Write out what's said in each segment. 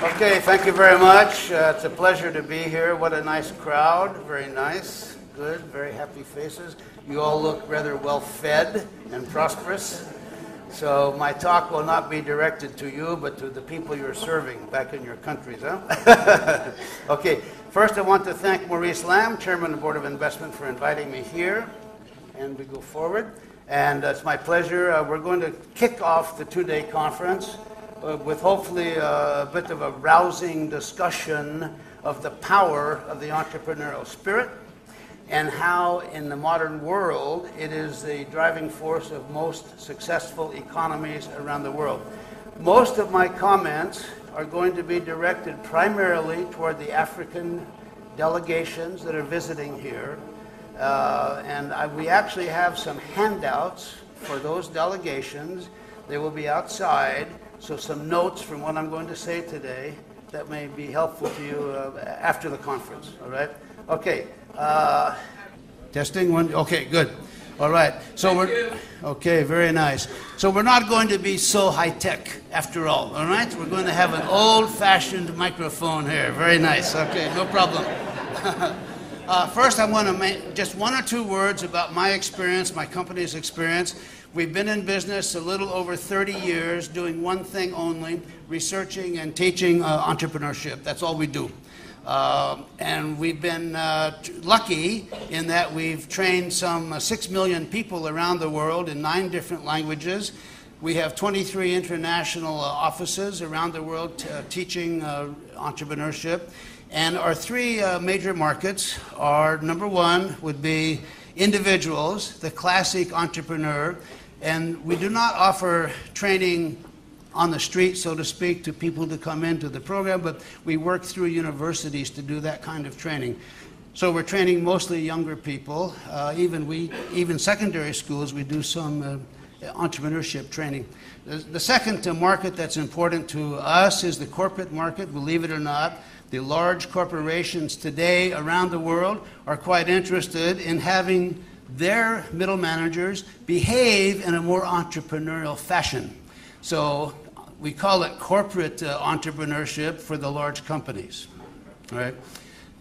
Okay, thank you very much. It's a pleasure to be here. What a nice crowd. Very nice. Good. Very happy faces. You all look rather well fed and prosperous. So my talk will not be directed to you, but to the people you're serving back in your countries, huh? Okay, first I want to thank Maurice Lamb, Chairman of the Board of Investment, for inviting me here. And we go forward. And it's my pleasure. We're going to kick off the two-day conference with hopefully a bit of a rousing discussion of the power of the entrepreneurial spirit and how in the modern world it is the driving force of most successful economies around the world. Most of my comments are going to be directed primarily toward the African delegations that are visiting here. We actually have some handouts for those delegations. They will be outside. So some notes from what I'm going to say today that may be helpful to you after the conference, all right? Okay, testing one, okay, good. All right, so okay, very nice. So we're not going to be so high-tech after all right? We're going to have an old-fashioned microphone here, very nice, okay, no problem. First, I want to make just one or two words about my experience, my company's experience. We've been in business a little over 30 years doing one thing only, researching and teaching entrepreneurship. That's all we do. And we've been lucky in that we've trained some 6 million people around the world in 9 different languages. We have 23 international offices around the world teaching entrepreneurship. And our 3 major markets are, number 1 would be individuals, the classic entrepreneur. And we do not offer training on the street, so to speak, to people to come into the program, but we work through universities to do that kind of training. So we're training mostly younger people. Even secondary schools, we do some entrepreneurship training. The second market that's important to us is the corporate market, believe it or not. The large corporations today around the world are quite interested in having their middle managers behave in a more entrepreneurial fashion. So we call it corporate entrepreneurship for the large companies. All right.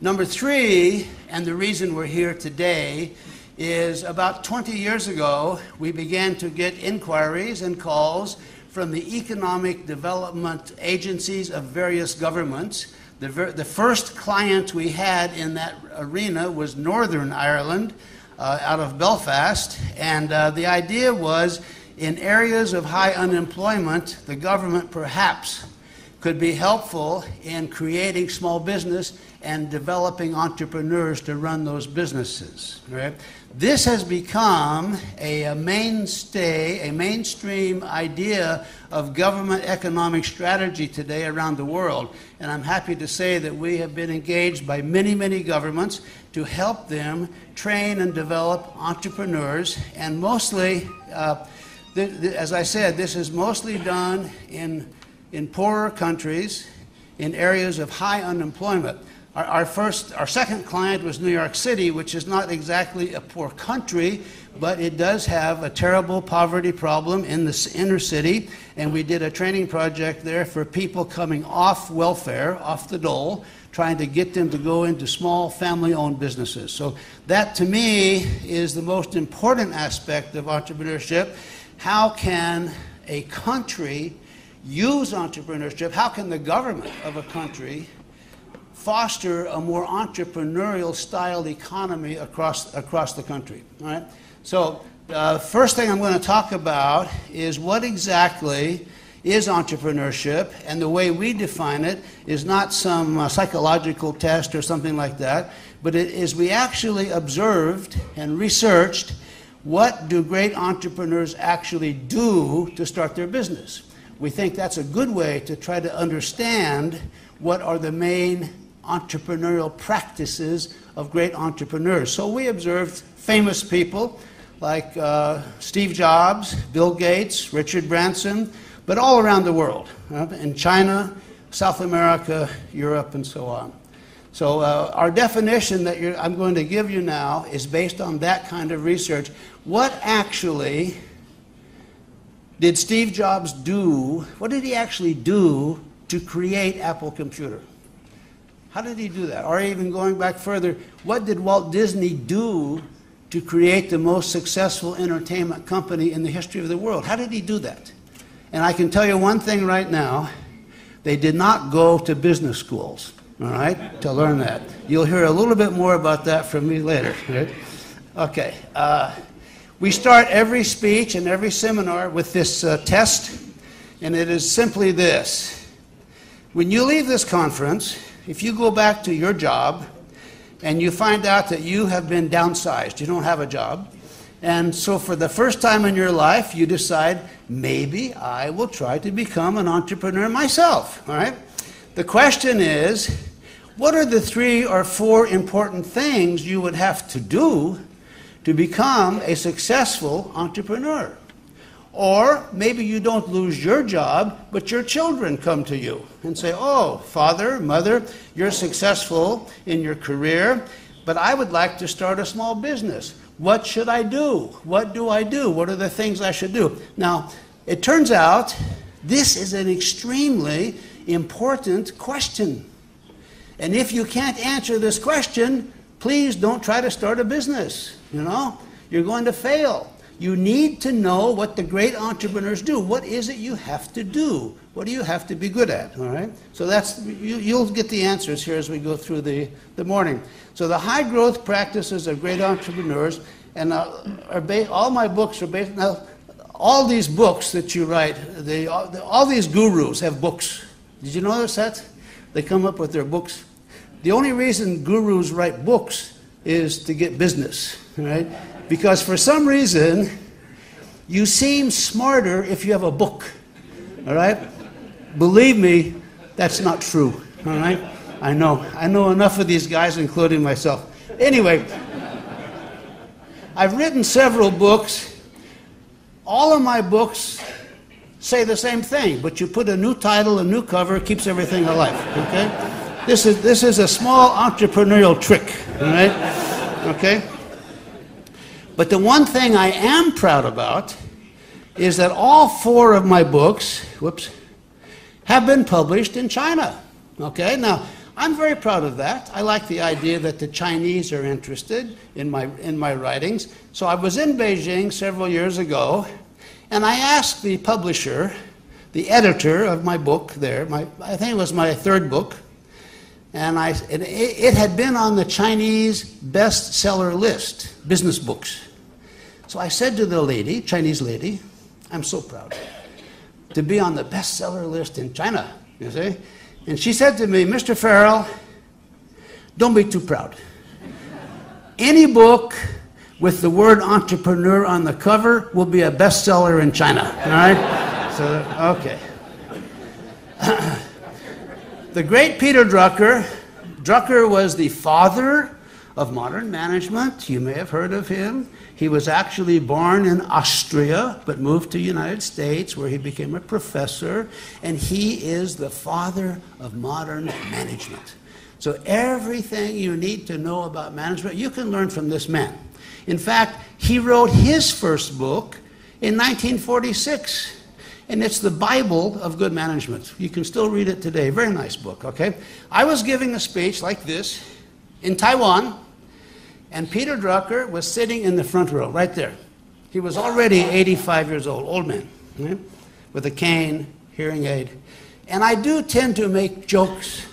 Number 3, and the reason we're here today, is about 20 years ago, we began to get inquiries and calls from the economic development agencies of various governments. The first client we had in that arena was Northern Ireland, out of Belfast, and the idea was in areas of high unemployment, the government perhaps could be helpful in creating small business and developing entrepreneurs to run those businesses. Right? This has become a mainstay, a mainstream idea of government economic strategy today around the world. And I'm happy to say that we have been engaged by many, many governments to help them train and develop entrepreneurs. And mostly, as I said, this is mostly done in poorer countries, in areas of high unemployment. Our second client was New York City, which is not exactly a poor country, but it does have a terrible poverty problem in the inner city. And we did a training project there for people coming off welfare, off the dole, trying to get them to go into small family-owned businesses. So that, to me, is the most important aspect of entrepreneurship. How can a country use entrepreneurship? How can the government of a country foster a more entrepreneurial style economy across the country? All right? So first thing I'm going to talk about is what exactly is entrepreneurship, and the way we define it is not some psychological test or something like that, but it is we actually observed and researched what do great entrepreneurs actually do to start their business. We think that's a good way to try to understand what are the main entrepreneurial practices of great entrepreneurs. So we observed famous people like Steve Jobs, Bill Gates, Richard Branson, but all around the world, in China, South America, Europe, and so on. So our definition that I'm going to give you now is based on that kind of research. What actually did Steve Jobs do? What did he actually do to create Apple Computer? How did he do that? Or even going back further, what did Walt Disney do to create the most successful entertainment company in the history of the world? How did he do that? And I can tell you one thing right now, they did not go to business schools, all right, to learn that. You'll hear a little bit more about that from me later, right? Okay, we start every speech and every seminar with this test, and it is simply this. When you leave this conference, if you go back to your job and you find out that you have been downsized, you don't have a job, and so for the first time in your life, you decide, maybe I will try to become an entrepreneur myself, all right? The question is, what are the 3 or 4 important things you would have to do to become a successful entrepreneur? Or maybe you don't lose your job, but your children come to you and say, oh, father, mother, you're successful in your career, but I would like to start a small business. What should I do? What do I do? What are the things I should do? Now, it turns out this is an extremely important question. And if you can't answer this question, please don't try to start a business. You know, you're going to fail. You need to know what the great entrepreneurs do. What is it you have to do? What do you have to be good at? All right. So that's you'll get the answers here as we go through the morning. So the high growth practices of great entrepreneurs, and all my books are based now. All these books that you write, all these gurus have books. Did you notice that? They come up with their books. The only reason gurus write books is to get business, right? Because for some reason, you seem smarter if you have a book, all right? Believe me, that's not true, all right? I know enough of these guys, including myself. Anyway, I've written several books. All of my books say the same thing, but you put a new title, a new cover, it keeps everything alive, okay? This is a small entrepreneurial trick, all right? Okay? But the one thing I am proud about is that all 4 of my books, have been published in China, okay? Now, I'm very proud of that. I like the idea that the Chinese are interested in my writings. So I was in Beijing several years ago, and I asked the publisher, the editor of my book there, I think it was my 3rd book, and it had been on the Chinese bestseller list, business books. So I said to the lady, Chinese lady, I'm so proud to be on the bestseller list in China, you see? And she said to me, Mr. Farrell, don't be too proud. Any book with the word entrepreneur on the cover will be a bestseller in China, all right? So, okay. The great Peter Drucker was the father of modern management. You may have heard of him. He was actually born in Austria, but moved to the United States, where he became a professor, and he is the father of modern management. So everything you need to know about management, you can learn from this man. In fact, he wrote his first book in 1946, and it's the Bible of good management. You can still read it today. Very nice book, okay? I was giving a speech like this in Taiwan, and Peter Drucker was sitting in the front row, right there. He was already 85 years old, old man, right? With a cane, hearing aid. And I do tend to make jokes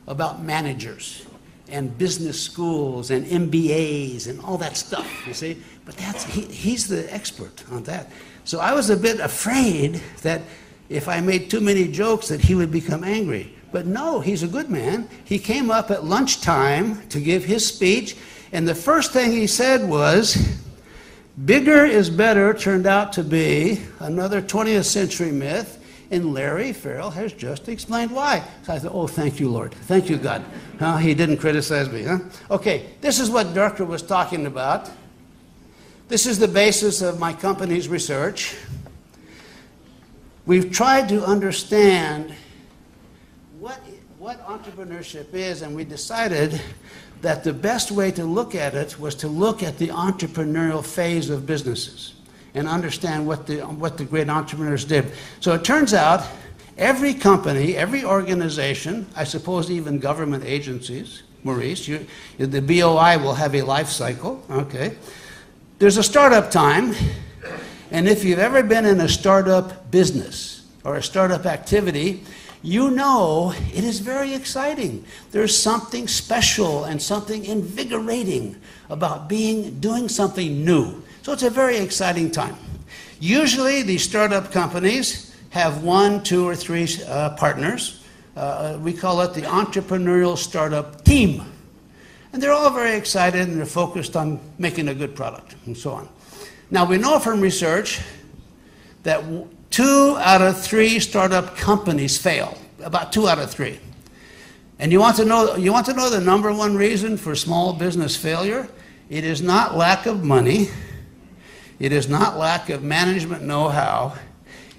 about managers and business schools and MBAs and all that stuff, you see? But he's the expert on that. So I was a bit afraid that if I made too many jokes that he would become angry. But no, he's a good man. He came up at lunchtime to give his speech, and the first thing he said was, bigger is better turned out to be another 20th century myth, and Larry Farrell has just explained why. So I thought, oh, thank you, Lord. Thank you, God. He didn't criticize me, huh? Okay, this is what Drucker was talking about. This is the basis of my company's research. We've tried to understand what entrepreneurship is, and we decided that the best way to look at it was to look at the entrepreneurial phase of businesses and understand what the great entrepreneurs did. So it turns out Every company, every organization, I suppose even government agencies, Maurice, the BOI will have a life cycle, okay? There's a startup time, and if you've ever been in a startup business or a startup activity, you know it is very exciting. There's something special and something invigorating about doing something new. So it's a very exciting time. Usually these startup companies have 1, 2, or 3 partners. We call it the entrepreneurial startup team. And they're all very excited and they're focused on making a good product and so on. Now we know from research that 2 out of 3 startup companies fail, about 2 out of 3. And you want to know the number one reason for small business failure? It is not lack of money. It is not lack of management know-how.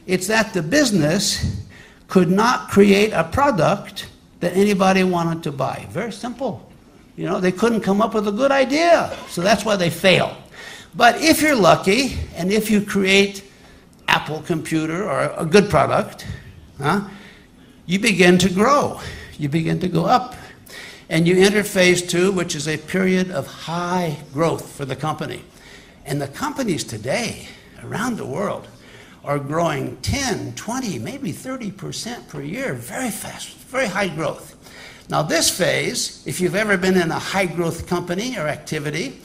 It's that the business could not create a product that anybody wanted to buy. Very simple. You know, they couldn't come up with a good idea, so that's why they fail. But if you're lucky, and if you create Apple computer or a good product, you begin to grow. You begin to go up. And you enter phase 2, which is a period of high growth for the company. And the companies today, around the world, are growing 10, 20, maybe 30% per year, very fast, very high growth. Now this phase, if you've ever been in a high growth company or activity,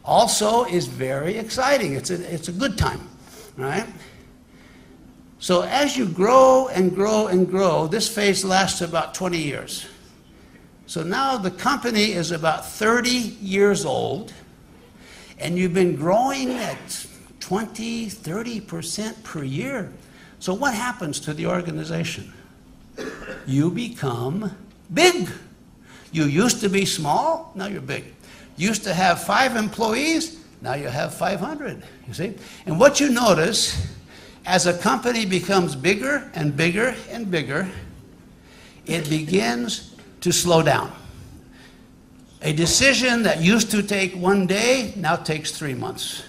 also is very exciting. It's a good time, right? So as you grow and grow and grow, this phase lasts about 20 years. So now the company is about 30 years old, and you've been growing at 20, 30% per year. So what happens to the organization? You become big. You used to be small, now you're big. You used to have 5 employees, now you have 500, you see? And what you notice, as a company becomes bigger and bigger and bigger, it begins to slow down. A decision that used to take 1 day now takes 3 months.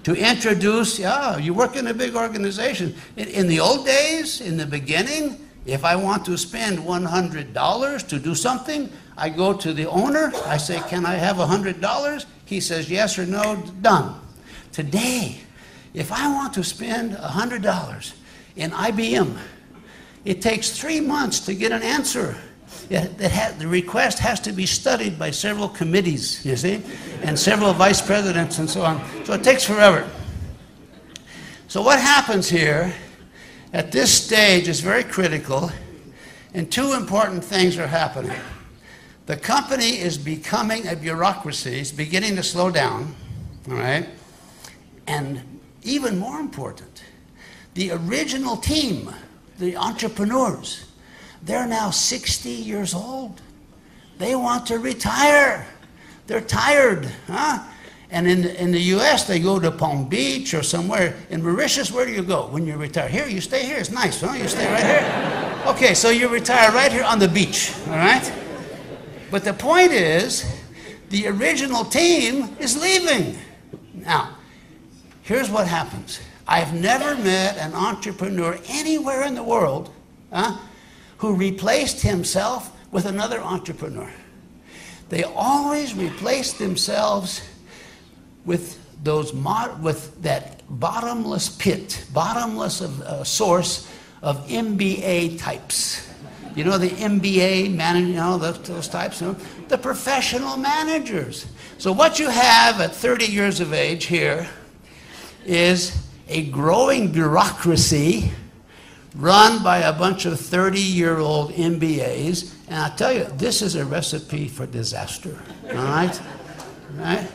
To introduce, you work in a big organization. In the old days, in the beginning, if I want to spend $100 to do something, I go to the owner, I say, can I have $100? He says yes or no, done. Today, if I want to spend $100 in IBM, it takes 3 months to get an answer. The request has to be studied by several committees, you see, and several vice presidents and so on. So it takes forever. So what happens here at this stage is very critical, and 2 important things are happening. The company is becoming a bureaucracy, it's beginning to slow down, all right? And even more important, the original team, the entrepreneurs, they're now 60 years old. They want to retire. They're tired, And in the US, they go to Palm Beach or somewhere. In Mauritius, where do you go when you retire? Here, you stay here. It's nice, huh? You stay right here. Okay, so you retire right here on the beach, all right? But the point is, the original team is leaving. Now, here's what happens. I've never met an entrepreneur anywhere in the world who replaced himself with another entrepreneur. They always replace themselves with that bottomless pit, bottomless source of MBA types. You know, the MBA manager, you know, those types, you know, the professional managers. So what you have at 30 years of age here is a growing bureaucracy run by a bunch of 30-year-old MBAs, and I'll tell you, this is a recipe for disaster, all right? All right?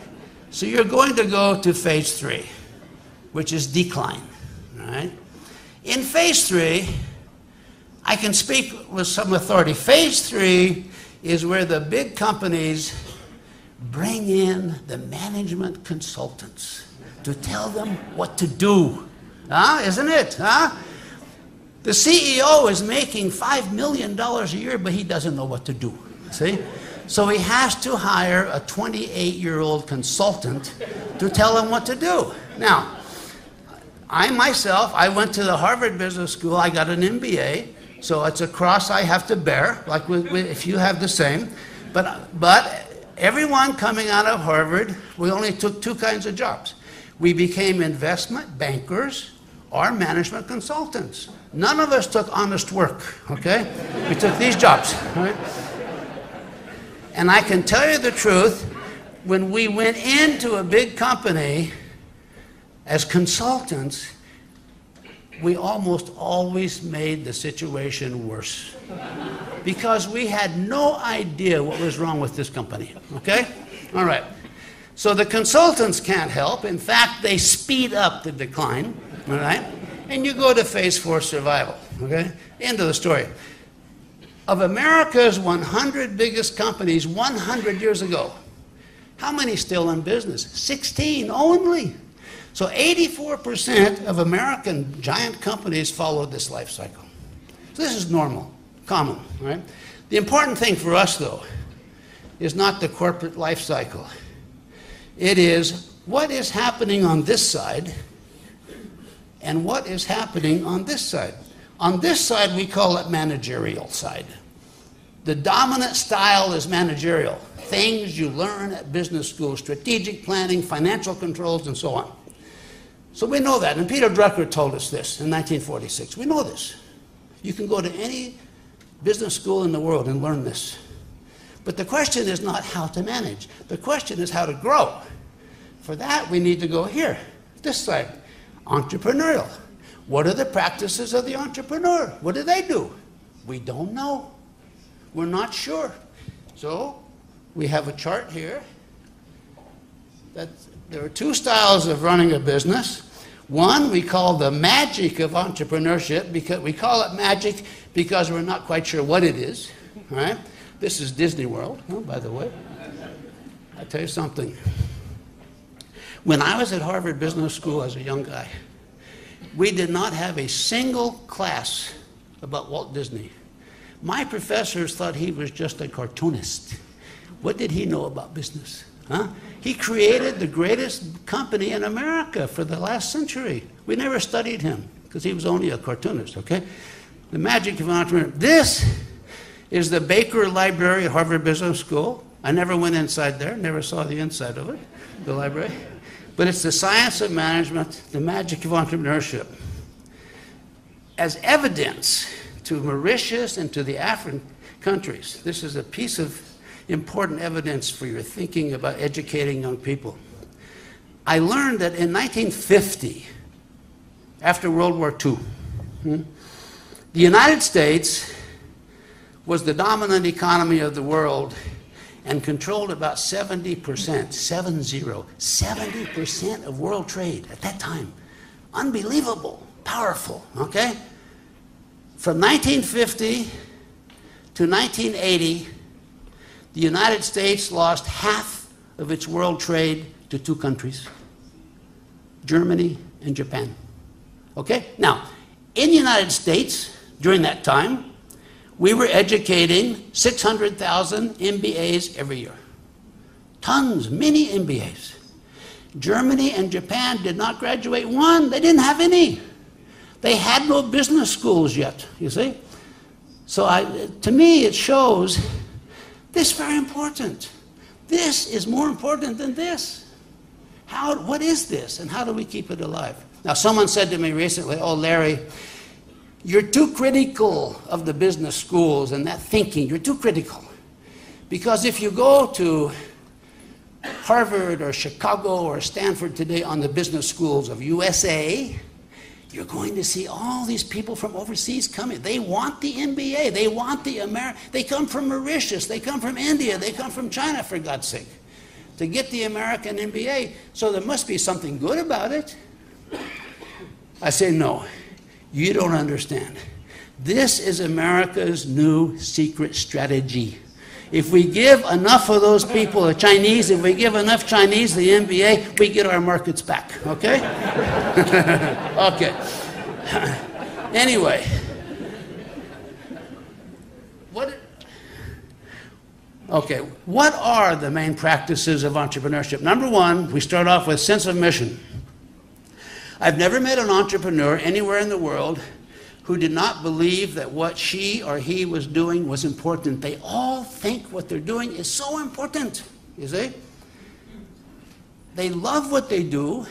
So you're going to go to phase 3, which is decline, all right? In phase 3, I can speak with some authority. Phase 3 is where the big companies bring in the management consultants to tell them what to do, isn't it? The CEO is making $5 million a year, but he doesn't know what to do, see? So he has to hire a 28-year-old consultant to tell him what to do. Now, I myself, I went to the Harvard Business School, I got an MBA, So it's a cross I have to bear, like if you have the same. But everyone coming out of Harvard, we only took two kinds of jobs. We became investment bankers or management consultants. None of us took honest work, okay? We took these jobs, right? And I can tell you the truth, when we went into a big company as consultants, we almost always made the situation worse because we had no idea what was wrong with this company, okay? All right. So the consultants can't help. In fact, they speed up the decline, all right? And you go to phase 4 survival, okay? End of the story. Of America's 100 biggest companies 100 years ago, how many still in business? 16 only. So 84% of American giant companies followed this life cycle. So this is normal, common, right? The important thing for us, though, is not the corporate life cycle. It is what is happening on this side and what is happening on this side. On this side, we call it managerial side. The dominant style is managerial. Things you learn at business school, strategic planning, financial controls, and so on. So we know that, and Peter Drucker told us this in 1946. We know this. You can go to any business school in the world and learn this. But the question is not how to manage. The question is how to grow. For that, we need to go here, this side, entrepreneurial. What are the practices of the entrepreneur? What do they do? We don't know. We're not sure. So we have a chart here that there are two styles of running a business. One we call the magic of entrepreneurship, because we call it magic because we're not quite sure what it is. Right? This is Disney World, by the way. I'll tell you something. When I was at Harvard Business School as a young guy, we did not have a single class about Walt Disney. My professors thought he was just a cartoonist. What did he know about business? Huh? He created the greatest company in America for the last century. We never studied him because he was only a cartoonist, okay? The magic of entrepreneurship. This is the Baker Library at Harvard Business School. I never went inside there, never saw the inside of it, the library. But it's the science of management, the magic of entrepreneurship. As evidence to Mauritius and to the African countries, this is a piece of important evidence for your thinking about educating young people. I learned that in 1950, after World War II, the United States was the dominant economy of the world and controlled about 70%, 70% of world trade at that time. Unbelievable, powerful, okay? From 1950 to 1980, the United States lost half of its world trade to two countries, Germany and Japan. Okay? Now, in the United States, during that time, we were educating 600,000 MBAs every year. Tons, many MBAs. Germany and Japan did not graduate one. They didn't have any. They had no business schools yet, you see? So to me, it shows this is very important. This is more important than this. What is this, and how do we keep it alive? Now, someone said to me recently, oh, Larry, you're too critical of the business schools and that thinking. You're too critical. Because if you go to Harvard or Chicago or Stanford today on the business schools of USA, you're going to see all these people from overseas coming. They want the MBA. They want the They come from Mauritius. They come from India. They come from China, for God's sake, to get the American MBA. So there must be something good about it. I say, no, you don't understand. This is America's new secret strategy. If we give enough of those people, the Chinese, if we give enough Chinese the MBA, we get our markets back, okay? Okay. Anyway. What are the main practices of entrepreneurship? Number one, we start off with sense of mission. I've never met an entrepreneur anywhere in the world who did not believe that what she or he was doing was important. They all think what they're doing is so important, you see? They love what they do.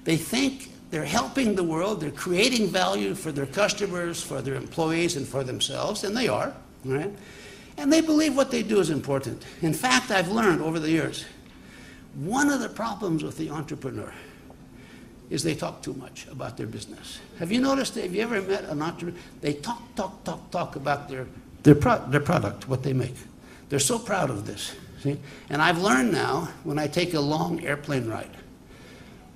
They think they're helping the world. They're creating value for their customers, for their employees, and for themselves, and they are, right? And they believe what they do is important. In fact, I've learned over the years, one of the problems with the entrepreneur is they talk too much about their business. Have you noticed, have you ever met an entrepreneur? They talk about their product, what they make. They're so proud of this, see? And I've learned now, when I take a long airplane ride,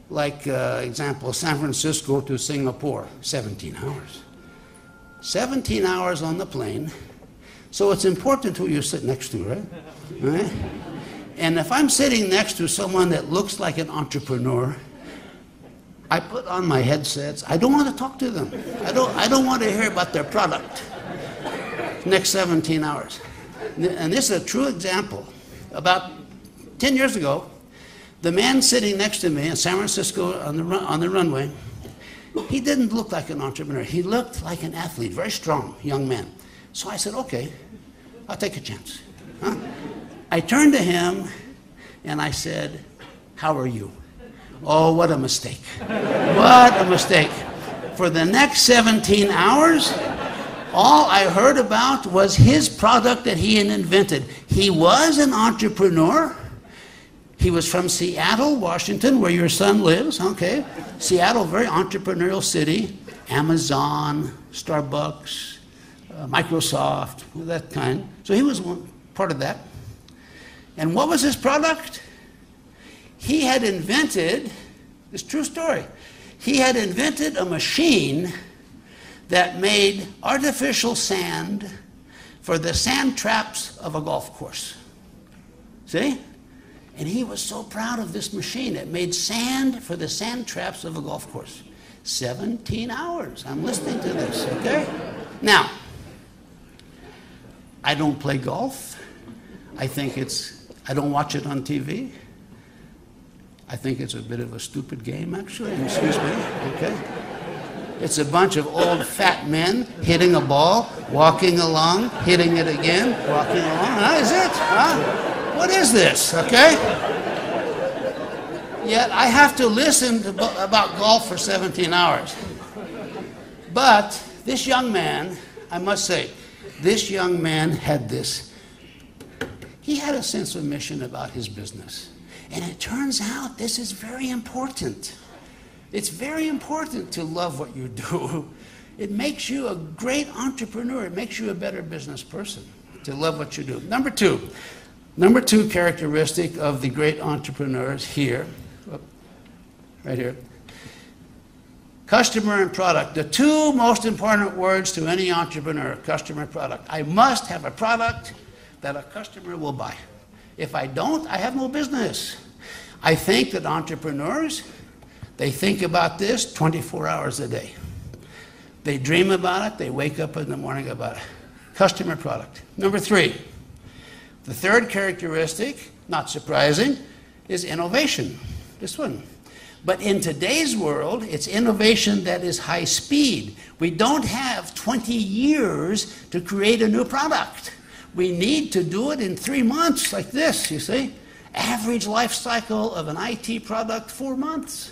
like, example, San Francisco to Singapore, 17 hours. 17 hours on the plane, so it's important who you sit next to, right? Right? And if I'm sitting next to someone that looks like an entrepreneur, I put on my headsets. I don't want to talk to them. I don't want to hear about their product. Next 17 hours. And this is a true example. About 10 years ago, the man sitting next to me in San Francisco on the runway, he didn't look like an entrepreneur. He looked like an athlete, very strong young man. So I said, okay, I'll take a chance. Huh? I turned to him and I said, how are you? Oh, what a mistake. What a mistake. For the next 17 hours, all I heard about was his product that he had invented. He was an entrepreneur. He was from Seattle, Washington, where your son lives, okay? Seattle, very entrepreneurial city. Amazon, Starbucks, Microsoft, that kind. So he was part of that. And what was his product? He had invented, this true story, he had invented a machine that made artificial sand for the sand traps of a golf course. See? And he was so proud of this machine. It made sand for the sand traps of a golf course. 17 hours. I'm listening to this, okay? Now, I don't play golf. I don't watch it on TV. I think it's a bit of a stupid game, actually. Excuse me, okay? It's a bunch of old fat men hitting a ball, walking along, hitting it again, walking along. That is it, huh? What is this, okay? Yet I have to listen about golf for 17 hours. But this young man, I must say, this young man had this. He had a sense of mission about his business. And it turns out this is very important. It's very important to love what you do. It makes you a great entrepreneur. It makes you a better business person, to love what you do. Number two characteristic of the great entrepreneurs here, right here, customer and product. The two most important words to any entrepreneur, customer and product. I must have a product that a customer will buy. If I don't, I have no business. I think that entrepreneurs, they think about this 24 hours a day. They dream about it. They wake up in the morning about it. Customer product. Number three, the third characteristic, not surprising, is innovation. This one. But in today's world, it's innovation that is high speed. We don't have 20 years to create a new product. We need to do it in 3 months, like this, you see. Average life cycle of an IT product, 4 months.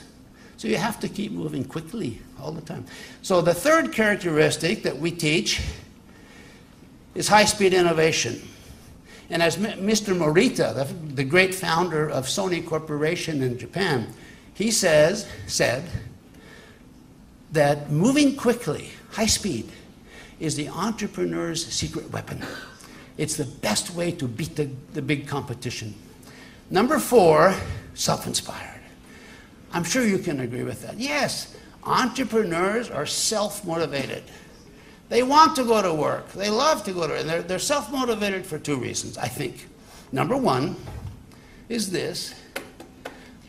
So you have to keep moving quickly all the time. So the third characteristic that we teach is high-speed innovation. And as Mr. Morita, the great founder of Sony Corporation in Japan, he said that moving quickly, high speed, is the entrepreneur's secret weapon. It's the best way to beat the big competition. Number four, self-inspired. I'm sure you can agree with that. Yes, entrepreneurs are self-motivated. They want to go to work. They love to go to work. And they're self-motivated for two reasons, I think. Number one is this.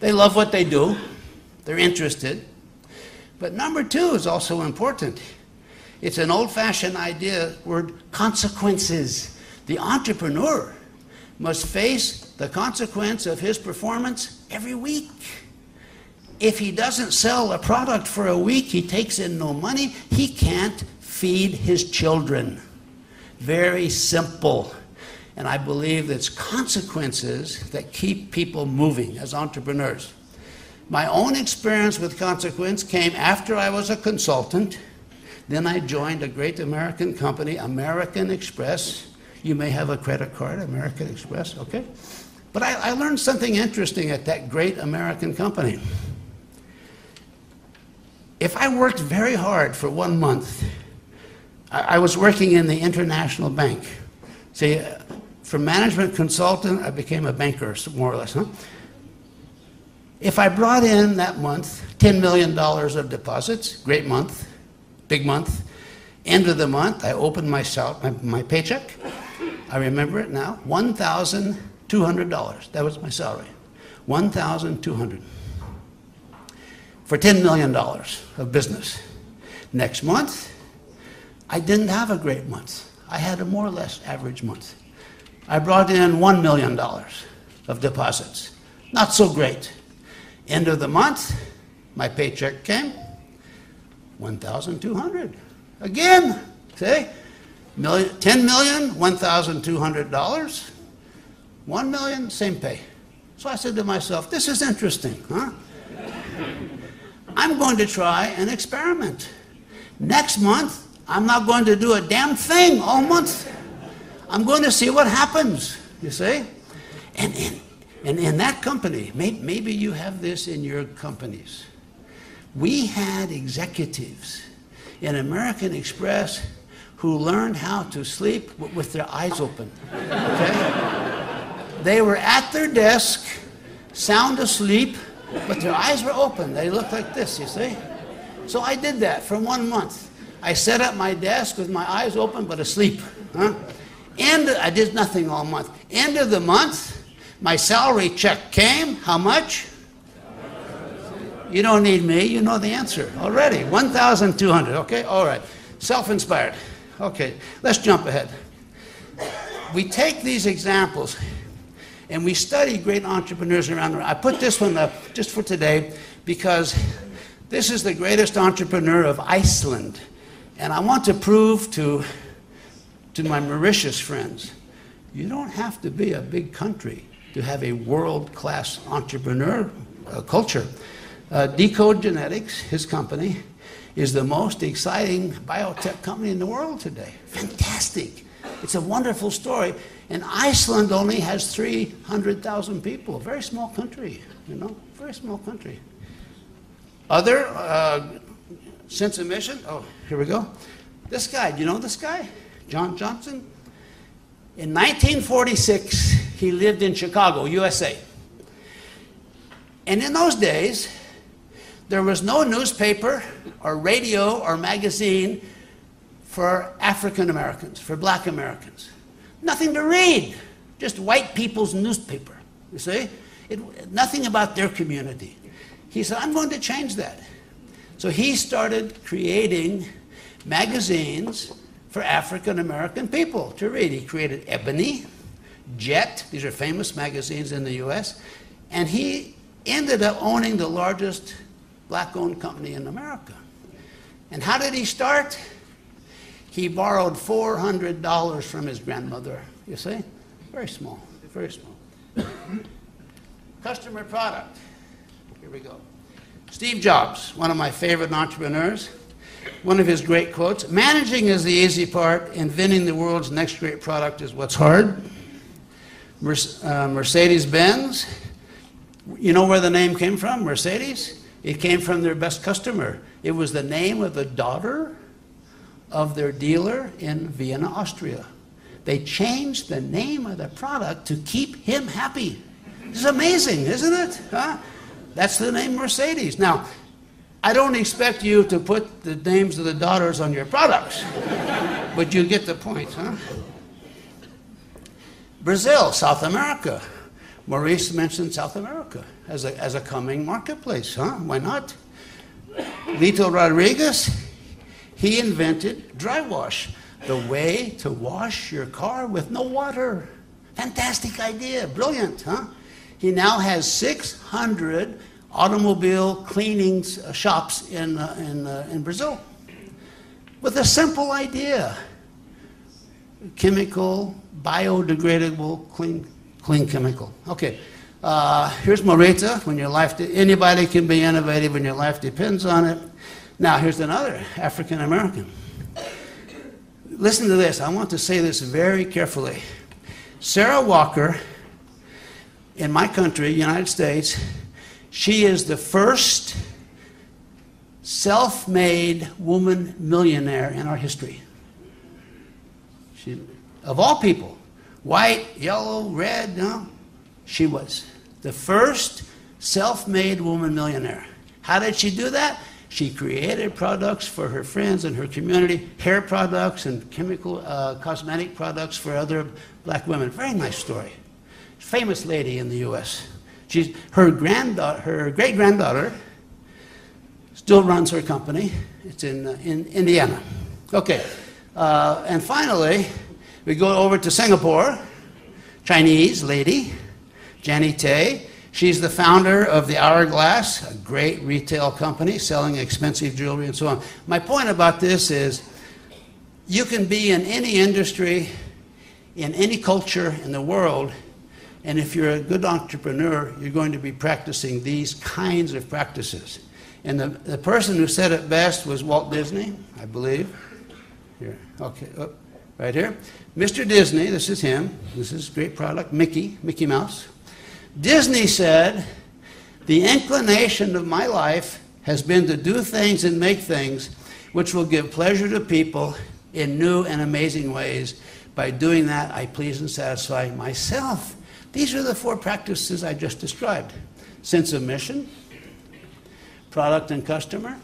They love what they do. They're interested. But number two is also important. It's an old-fashioned word, consequences. The entrepreneur must face the consequence of his performance every week. if he doesn't sell a product for a week, he takes in no money, he can't feed his children. Very simple. And I believe it's consequences that keep people moving as entrepreneurs. My own experience with consequence came after I was a consultant. Then I joined a great American company, American Express. You may have a credit card, American Express, okay? But I learned something interesting at that great American company. If I worked very hard for 1 month, I was working in the international bank. See, from management consultant, I became a banker, more or less, huh? If I brought in that month $10 million of deposits, great month, big month, end of the month, I opened my paycheck. I remember it now, $1,200. That was my salary, $1,200 for $10 million of business. Next month, I didn't have a great month. I had a more or less average month. I brought in $1 million of deposits. Not so great. End of the month, my paycheck came, $1,200. Again, see? 10 million, $1,200. 1 million, same pay. So I said to myself, this is interesting, huh? I'm going to try an experiment. Next month, I'm not going to do a damn thing all month. I'm going to see what happens, you see? And in that company, maybe you have this in your companies. We had executives in American Express who learned how to sleep with their eyes open, okay? They were at their desk, sound asleep, but their eyes were open. They looked like this, you see? So I did that for 1 month. I set up my desk with my eyes open but asleep, huh? And I did nothing all month. End of the month, my salary check came. How much? You don't need me. You know the answer already. 1,200. Okay? All right. Self-inspired. Okay. Let's jump ahead. We take these examples and we study great entrepreneurs around the world. I put this one up just for today because this is the greatest entrepreneur of Iceland. And I want to prove to my Mauritius friends, you don't have to be a big country to have a world-class entrepreneur culture. Decode Genetics, his company, is the most exciting biotech company in the world today. Fantastic. It's a wonderful story. And Iceland only has 300,000 people. A very small country, you know, very small country. Other sense of mission. Oh, here we go. This guy, do you know this guy? John Johnson. In 1946, he lived in Chicago, USA. And in those days, there was no newspaper or radio or magazine for African Americans, for black Americans. Nothing to read, just white people's newspaper, you see? Nothing about their community. He said, I'm going to change that. So he started creating magazines for African American people to read. He created Ebony, Jet, these are famous magazines in the US, and he ended up owning the largest black-owned company in America. And how did he start? He borrowed $400 from his grandmother, you see? Very small, very small. Customer product, here we go. Steve Jobs, one of my favorite entrepreneurs, one of his great quotes, managing is the easy part, inventing the world's next great product is what's hard. Mercedes-Benz, you know where the name came from, Mercedes? It came from their best customer. It was the name of the daughter of their dealer in Vienna, Austria. They changed the name of the product to keep him happy. It's amazing, isn't it? Huh? That's the name Mercedes. Now, I don't expect you to put the names of the daughters on your products, but you get the point, huh? Brazil, South America. Maurice mentioned South America as a coming marketplace, huh? Why not? Lito Rodriguez, he invented dry wash, the way to wash your car with no water. Fantastic idea, brilliant, huh? He now has 600 automobile cleaning shops in Brazil with a simple idea. Chemical, biodegradable, clean chemical. Okay, here's Mauritius. When your life, anybody can be innovative when your life depends on it. Now, here's another African American. Listen to this. I want to say this very carefully. Sarah Walker, in my country, United States, she is the first self-made woman millionaire in our history. She, of all people, white, yellow, red, no, she was the first self-made woman millionaire. How did she do that? She created products for her friends and her community, hair products and chemical cosmetic products for other black women. Very nice story. Famous lady in the U.S. Her great-granddaughter still runs her company. It's in Indiana. Okay, and finally, we go over to Singapore. Chinese lady, Jenny Tay. She's the founder of the Hourglass, a great retail company selling expensive jewelry and so on. My point about this is you can be in any industry, in any culture in the world, and if you're a good entrepreneur, you're going to be practicing these kinds of practices. And the person who said it best was Walt Disney, I believe. Here, okay, right here. Mr. Disney, this is him. This is a great product, Mickey Mouse. Disney said, the inclination of my life has been to do things and make things which will give pleasure to people in new and amazing ways. By doing that, I please and satisfy myself. These are the 4 practices I just described. Sense of mission, product and customer,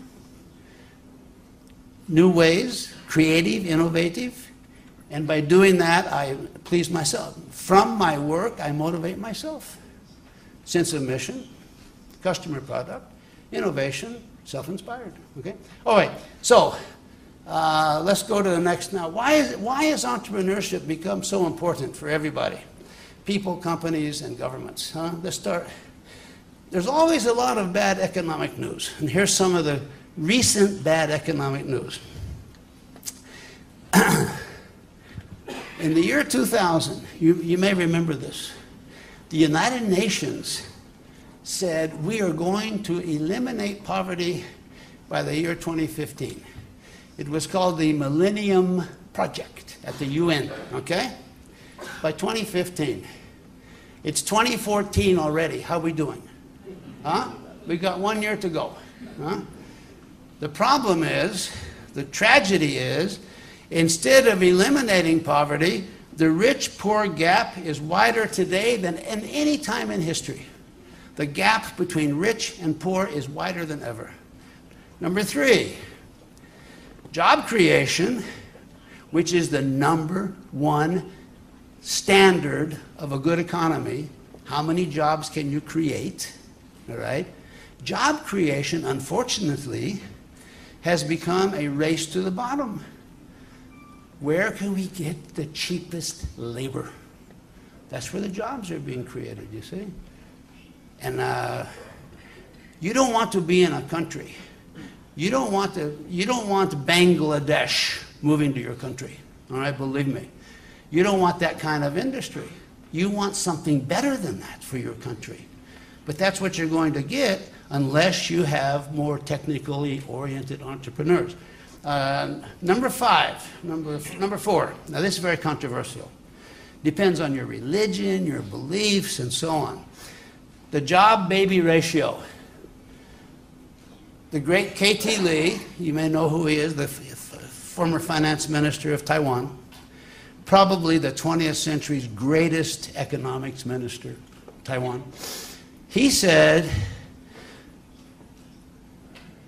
new ways, creative, innovative, and by doing that, I please myself. From my work, I motivate myself. Sense of mission, customer, product, innovation, self-inspired. Okay. All right. So let's go to the next now. Why has entrepreneurship become so important for everybody? People, companies, and governments. Let's start. There's always a lot of bad economic news, and here's some of the recent bad economic news. In the year 2000, you may remember this. The United Nations said we are going to eliminate poverty by the year 2015. It was called the Millennium Project at the UN, okay? By 2015. It's 2014 already. How are we doing? Huh? We've got 1 year to go. Huh? The problem is, the tragedy is, instead of eliminating poverty, the rich-poor gap is wider today than in any time in history. The gap between rich and poor is wider than ever. Number 3, job creation, which is the #1 standard of a good economy. How many jobs can you create? All right? Job creation, unfortunately, has become a race to the bottom. Where can we get the cheapest labor? That's where the jobs are being created, you see? And you don't want to be in a country. You don't want Bangladesh moving to your country. All right, believe me. You don't want that kind of industry. You want something better than that for your country. But that's what you're going to get unless you have more technically oriented entrepreneurs. Number 4. Now this is very controversial. Depends on your religion, your beliefs, and so on. The job-baby ratio. The great K.T. Lee, you may know who he is, the former finance minister of Taiwan, probably the 20th century's greatest economics minister, Taiwan. He said,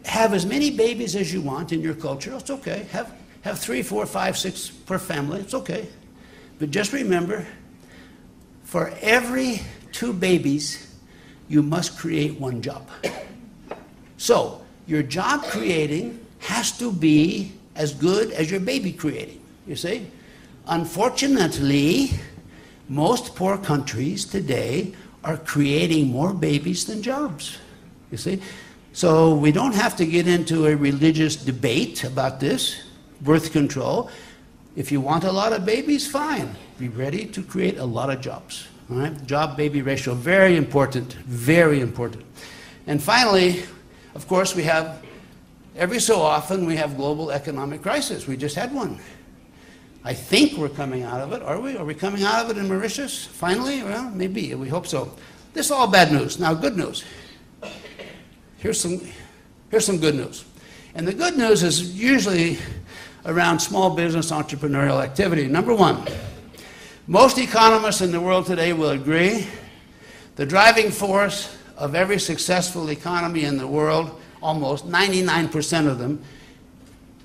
have as many babies as you want in your culture. It's okay. Have 3, 4, 5, 6 per family. It's okay. But just remember, for every 2 babies, you must create 1 job. So your job creating has to be as good as your baby creating, you see? Unfortunately, most poor countries today are creating more babies than jobs. you see? So we don't have to get into a religious debate about this, birth control. If you want a lot of babies, fine. Be ready to create a lot of jobs. All right? Job-baby ratio, very important, very important. And finally, of course, we have, every so often, we have global economic crisis. We just had one. I think we're coming out of it, are we? Are we coming out of it in Mauritius, finally? Well, maybe, we hope so. This is all bad news. Now, good news. Here's some good news. And the good news is usually around small business entrepreneurial activity. Number one, most economists in the world today will agree the driving force of every successful economy in the world, almost 99% of them,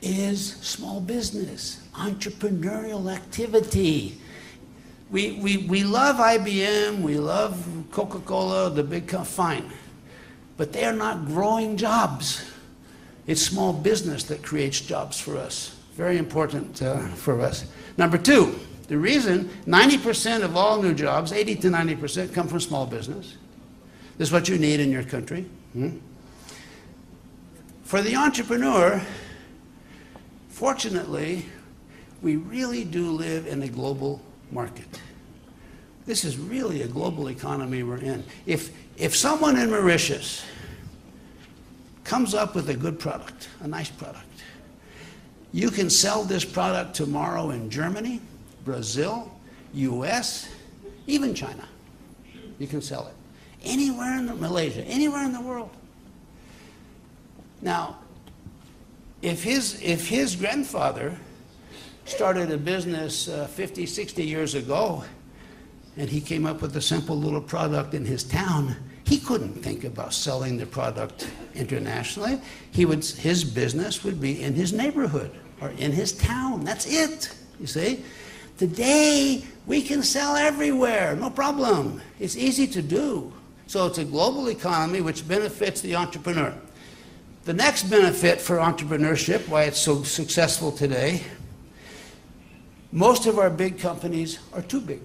is small business, entrepreneurial activity. We love IBM, we love Coca-Cola, the big company, fine. But they are not growing jobs. It's small business that creates jobs for us. Very important for us. Number two, the reason 90% of all new jobs, 80 to 90%, come from small business. This is what you need in your country. For the entrepreneur, fortunately, we really do live in a global market. This is really a global economy we're in. If someone in Mauritius comes up with a good product, a nice product, you can sell this product tomorrow in Germany, Brazil, US, even China. You can sell it. Anywhere in Malaysia, anywhere in the world. Now, if his grandfather started a business 50, 60 years ago, and he came up with a simple little product in his town, he couldn't think about selling the product internationally. His business would be in his neighborhood or in his town. That's it, you see. Today, we can sell everywhere, no problem. It's easy to do. So it's a global economy which benefits the entrepreneur. The next benefit for entrepreneurship, why it's so successful today, most of our big companies are too big.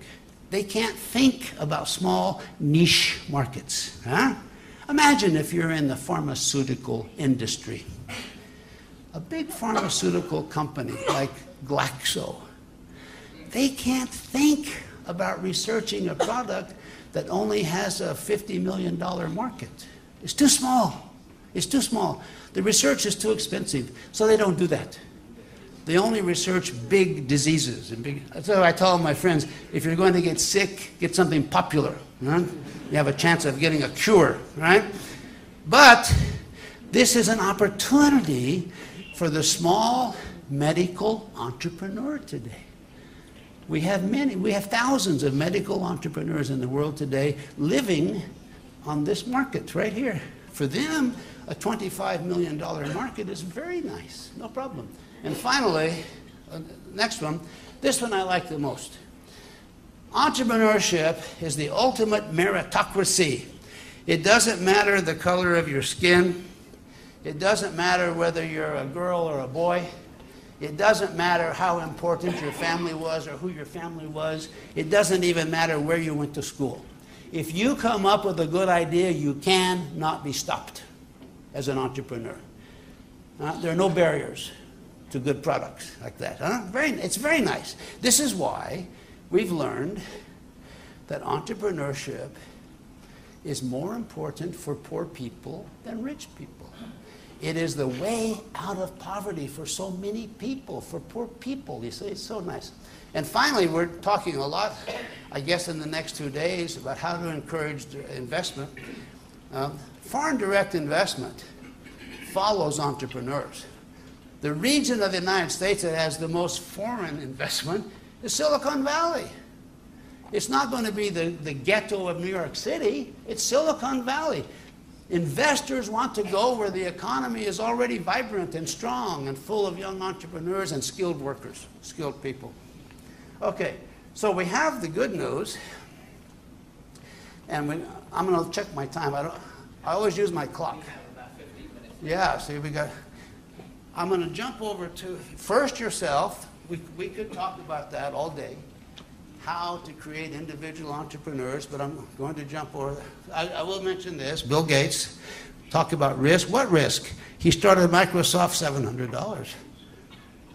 They can't think about small niche markets. Huh? Imagine if you're in the pharmaceutical industry. A big pharmaceutical company like Glaxo, they can't think about researching a product that only has a $50 million market. It's too small. It's too small. The research is too expensive, so they don't do that. They only research big diseases. So I tell my friends, if you're going to get sick, get something popular. Right? You have a chance of getting a cure, right? But this is an opportunity for the small medical entrepreneur today. We have thousands of medical entrepreneurs in the world today living on this market right here. For them, a $25 million market is very nice, no problem. And finally, next one, this one I like the most. Entrepreneurship is the ultimate meritocracy. It doesn't matter the color of your skin. It doesn't matter whether you're a girl or a boy. It doesn't matter how important your family was or who your family was. It doesn't even matter where you went to school. If you come up with a good idea, you cannot be stopped as an entrepreneur. There are no barriers to good products like that. Huh? It's very nice. This is why we've learned that entrepreneurship is more important for poor people than rich people. It is the way out of poverty for so many people, for poor people. You see, it's so nice. And finally, we're talking a lot, I guess, in the next 2 days about how to encourage investment. Foreign direct investment follows entrepreneurs. The region of the United States that has the most foreign investment is Silicon Valley. It's not going to be the ghetto of New York City. It's Silicon Valley. Investors want to go where the economy is already vibrant and strong and full of young entrepreneurs and skilled workers, skilled people. Okay, so we have the good news, and I'm going to check my time. I always use my clock. Yeah, see, I'm going to jump over to first yourself. We could talk about that all day, how to create individual entrepreneurs, but I'm going to jump over. I will mention this. Bill Gates Talk about risk. What risk? He started Microsoft $700.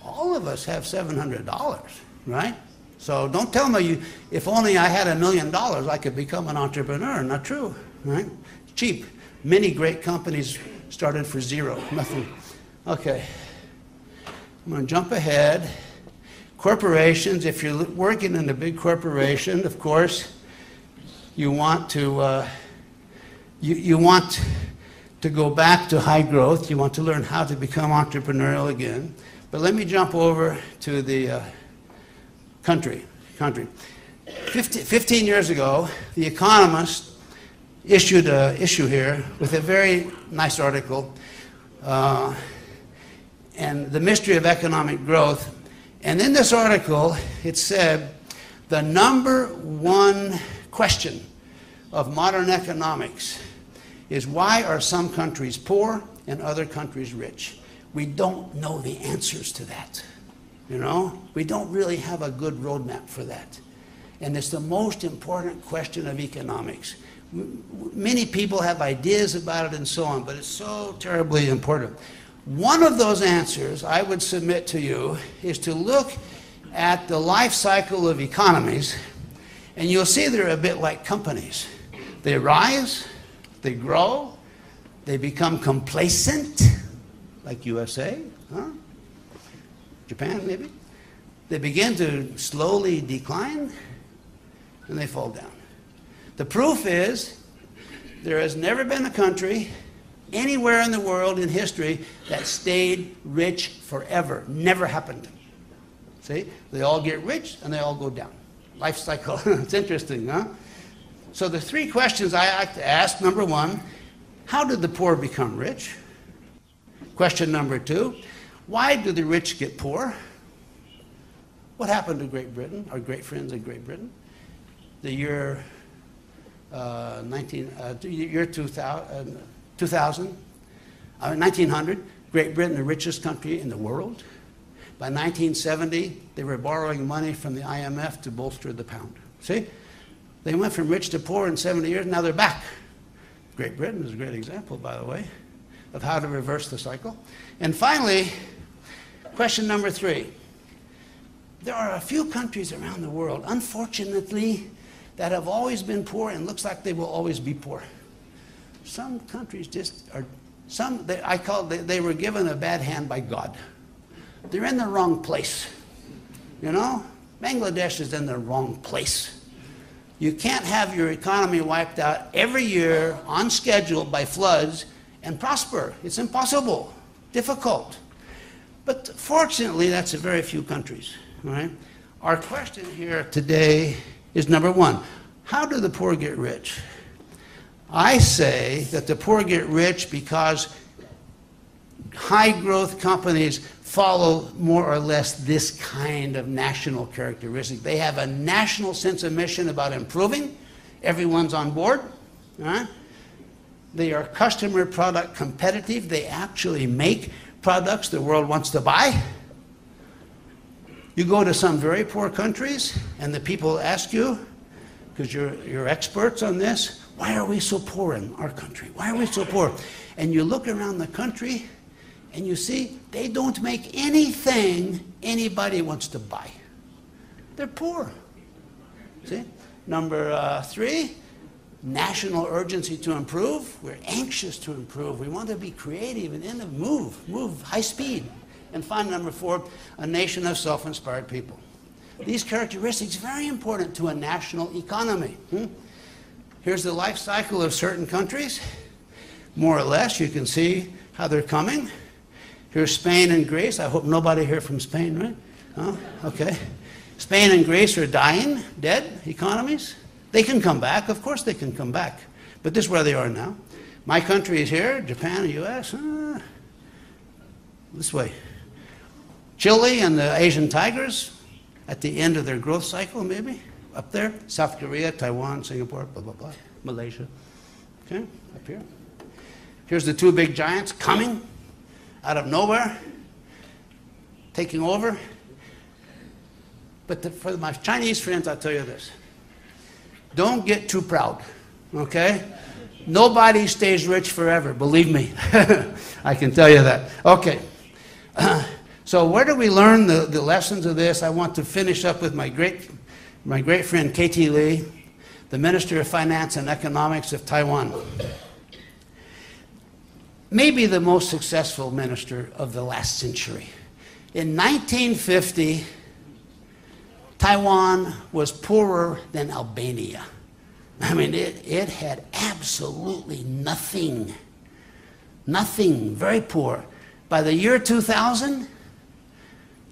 All of us have $700, right? So don't tell me if only I had $1 million, I could become an entrepreneur. Not true, right? Cheap. Many great companies started for zero, nothing. Okay, I'm going to jump ahead. Corporations, if you're working in a big corporation, of course, you want to you want to go back to high growth. You want to learn how to become entrepreneurial again. But let me jump over to the country. 15 years ago, the Economist issued an issue here with a very nice article, and the mystery of economic growth. And in this article, it said, the #1 question of modern economics is, why are some countries poor and other countries rich? We don't know the answers to that. You know, we don't really have a good roadmap for that. And it's the most important question of economics. Many people have ideas about it and so on, but it's so terribly important. One of those answers I would submit to you is to look at the life cycle of economies, and you'll see they're a bit like companies. They rise, they grow, they become complacent, like USA, huh? Japan maybe. They begin to slowly decline, and they fall down. The proof is there has never been a country anywhere in the world in history that stayed rich forever. Never happened. See? They all get rich and they all go down. Life cycle. It's interesting, huh? So the 3 questions I like to ask. #1, how did the poor become rich? Question #2, why do the rich get poor? What happened to Great Britain, our great friends in Great Britain? The year 1900, Great Britain, the richest country in the world. By 1970, they were borrowing money from the IMF to bolster the pound. See? They went from rich to poor in 70 years, now they're back. Great Britain is a great example, by the way, of how to reverse the cycle. And finally, question #3. There are a few countries around the world, unfortunately, that have always been poor and looks like they will always be poor. Some countries just are, they were given a bad hand by God. They're in the wrong place. You know, Bangladesh is in the wrong place. You can't have your economy wiped out every year on schedule by floods and prosper. It's impossible, difficult. But fortunately, that's a very few countries. All right? Our question here today is #1, how do the poor get rich? I say that the poor get rich because high growth companies follow more or less this kind of national characteristic. They have a national sense of mission about improving. Everyone's on board. Right? They are customer product competitive. They actually make products the world wants to buy. You go to some very poor countries and the people ask you, because you're experts on this, why are we so poor in our country? Why are we so poor? And you look around the country and you see they don't make anything anybody wants to buy. They're poor. See? #3, national urgency to improve. We're anxious to improve. We want to be creative and move, high speed. And finally, #4, a nation of self-inspired people. These characteristics are very important to a national economy. Here's the life cycle of certain countries. More or less, you can see how they're coming. Here's Spain and Greece. I hope nobody here from Spain, right? Oh, okay. Spain and Greece are dying, dead economies. They can come back. Of course they can come back. But this is where they are now. My country is here, Japan, US. This way. Chile and the Asian tigers at the end of their growth cycle, maybe, up there. South Korea, Taiwan, Singapore, blah, blah, blah. Malaysia. Okay, up here. Here's the 2 big giants coming out of nowhere, taking over. But for my Chinese friends, I'll tell you this. Don't get too proud, okay? Nobody stays rich forever, believe me. I can tell you that. Okay. So where do we learn the lessons of this? I want to finish up with my great friend K.T. Lee, the Minister of Finance and Economics of Taiwan. Maybe the most successful minister of the last century. In 1950, Taiwan was poorer than Albania. I mean, it had absolutely nothing. Nothing, very poor. By the year 2000,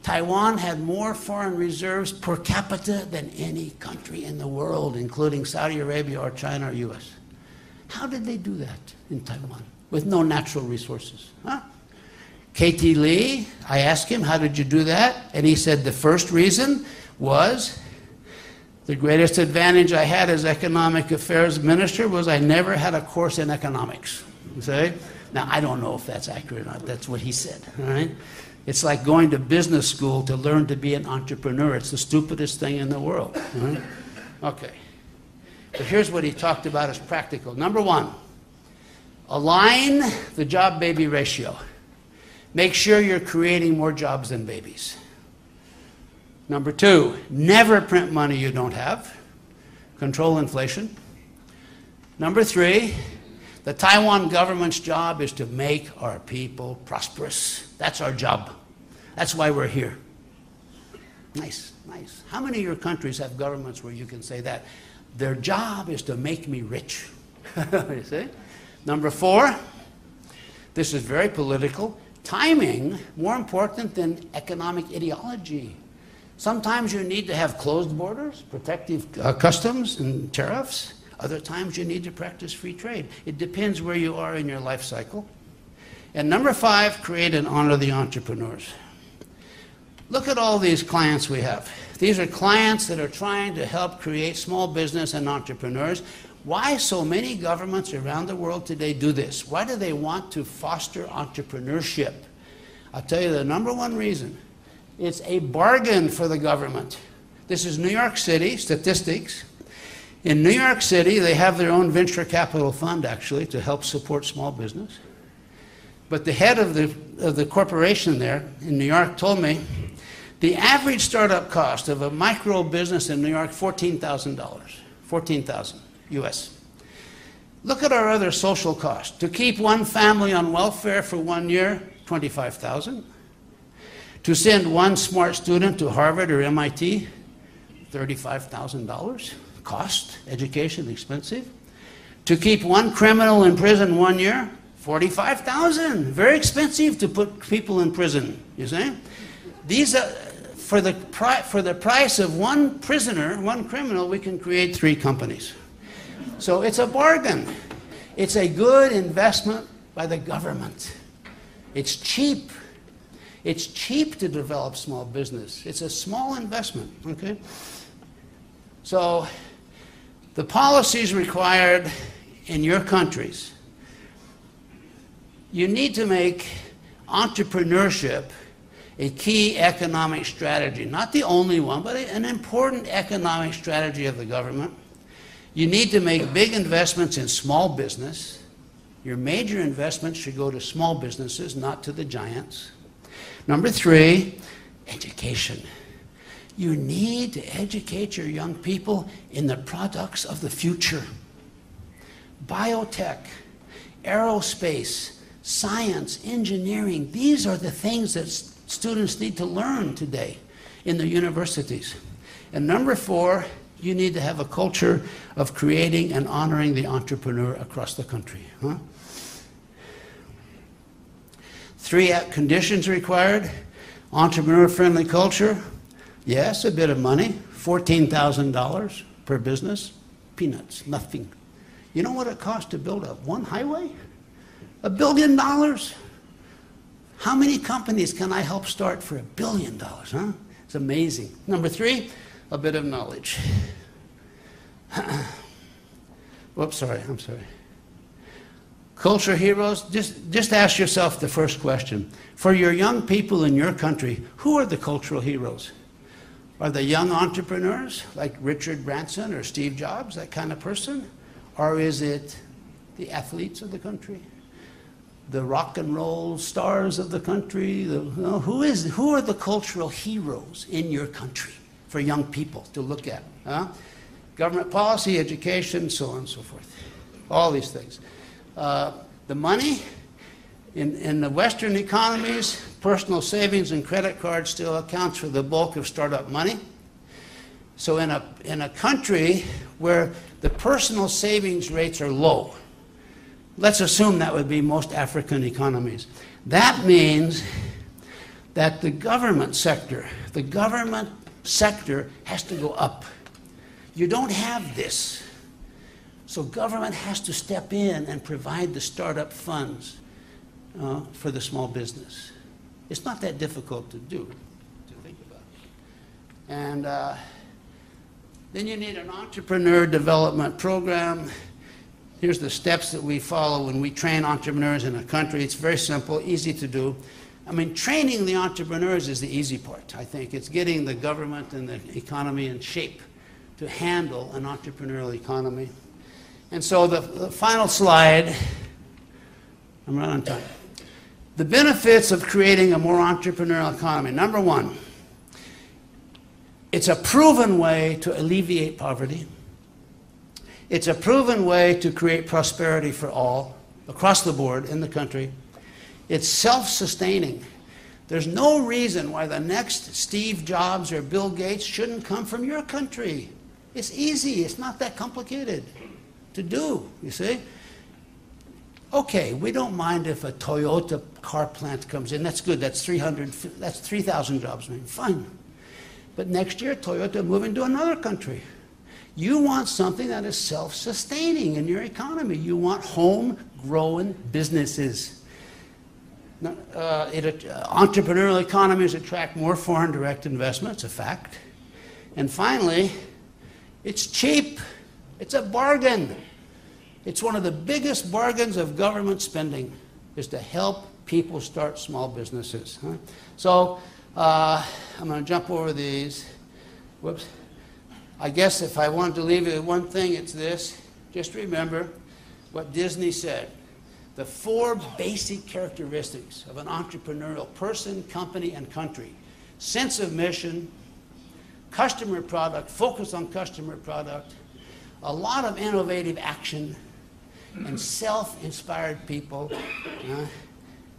Taiwan had more foreign reserves per capita than any country in the world, including Saudi Arabia or China or US. How did they do that in Taiwan with no natural resources? Huh? K.T. Lee, I asked him, how did you do that? And he said the first reason was the greatest advantage I had as economic affairs minister was I never had a course in economics. You see? Now, I don't know if that's accurate or not. That's what he said. All right? It's like going to business school to learn to be an entrepreneur. It's the stupidest thing in the world. All right? Okay. But here's what he talked about as practical. Number one, align the job-baby ratio. Make sure you're creating more jobs than babies. Number two, never print money you don't have. Control inflation. Number three, the Taiwan government's job is to make our people prosperous. That's our job. That's why we're here. Nice, nice. How many of your countries have governments where you can say that? Their job is to make me rich. You see? Number four, this is very political. Timing, more important than economic ideology. Sometimes you need to have closed borders, protective customs and tariffs. Other times you need to practice free trade. It depends where you are in your life cycle. And number five, create and honor the entrepreneurs. Look at all these clients we have. These are clients that are trying to help create small business and entrepreneurs. Why so many governments around the world today do this? Why do they want to foster entrepreneurship? I'll tell you the number one reason. It's a bargain for the government. This is New York City, statistics. In New York City, they have their own venture capital fund, actually, to help support small business. But the head of the corporation there in New York told me the average startup cost of a micro business in New York, $14,000. $14,000 US. Look at our other social costs. To keep one family on welfare for 1 year, $25,000. To send one smart student to Harvard or MIT, $35,000. Cost, education, expensive. To keep one criminal in prison 1 year, $45,000. Very expensive to put people in prison, you see? These are, for the price of one prisoner, one criminal, we can create 3 companies. So it's a bargain. It's a good investment by the government. It's cheap. It's cheap to develop small business. It's a small investment, okay? So the policies required in your countries, you need to make entrepreneurship a key economic strategy. Not the only one, but an important economic strategy of the government. You need to make big investments in small business. Your major investments should go to small businesses, not to the giants. Number 3, education. You need to educate your young people in the products of the future. Biotech, aerospace, science, engineering, these are the things that students need to learn today in the universities. And number 4, you need to have a culture of creating and honoring the entrepreneur across the country. Huh? 3 conditions required. Entrepreneur-friendly culture. Yes, a bit of money. $14,000 per business. Peanuts, nothing. You know what it costs to build one highway? $1 billion. How many companies can I help start for $1 billion? Huh? It's amazing. Number 3, a bit of knowledge. Whoops, sorry, I'm sorry. Culture heroes, just ask yourself the first question. For your young people in your country, who are the cultural heroes? Are they young entrepreneurs like Richard Branson or Steve Jobs, that kind of person? Or is it the athletes of the country, the rock and roll stars of the country. Who are the cultural heroes in your country for young people to look at? Huh? Government policy, education, so on and so forth. All these things. The money in the Western economies, personal savings and credit cards still accounts for the bulk of startup money. So in a country where the personal savings rates are low, let's assume that would be most African economies. That means that the government sector has to go up. You don't have this. So government has to step in and provide the startup funds for the small business. It's not that difficult to do, to think about. And then you need an entrepreneur development program. Here's the steps that we follow when we train entrepreneurs in a country. It's very simple, easy to do. I mean, training the entrepreneurs is the easy part, I think. It's getting the government and the economy in shape to handle an entrepreneurial economy. And so the final slide, I'm running on time. The benefits of creating a more entrepreneurial economy. Number one, it's a proven way to alleviate poverty. It's a proven way to create prosperity for all, across the board in the country. It's self-sustaining. There's no reason why the next Steve Jobs or Bill Gates shouldn't come from your country. It's easy. It's not that complicated to do, you see. Okay, we don't mind if a Toyota car plant comes in. That's good. That's 3,000 jobs. Fine. But next year, Toyota moving to another country. You want something that is self-sustaining in your economy. You want home-grown businesses. Entrepreneurial economies attract more foreign direct investment. It's a fact. And finally, it's cheap. It's a bargain. It's one of the biggest bargains of government spending, is to help people start small businesses. Huh? So I'm going to jump over these. Whoops. I guess if I wanted to leave you with one thing, it's this. Just remember what Disney said. The 4 basic characteristics of an entrepreneurial person, company, and country. Sense of mission, customer product, focus on customer product, a lot of innovative action, and self-inspired people.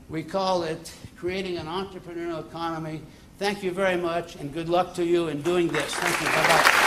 We call it creating an entrepreneurial economy. Thank you very much, and good luck to you in doing this. Thank you. Bye-bye.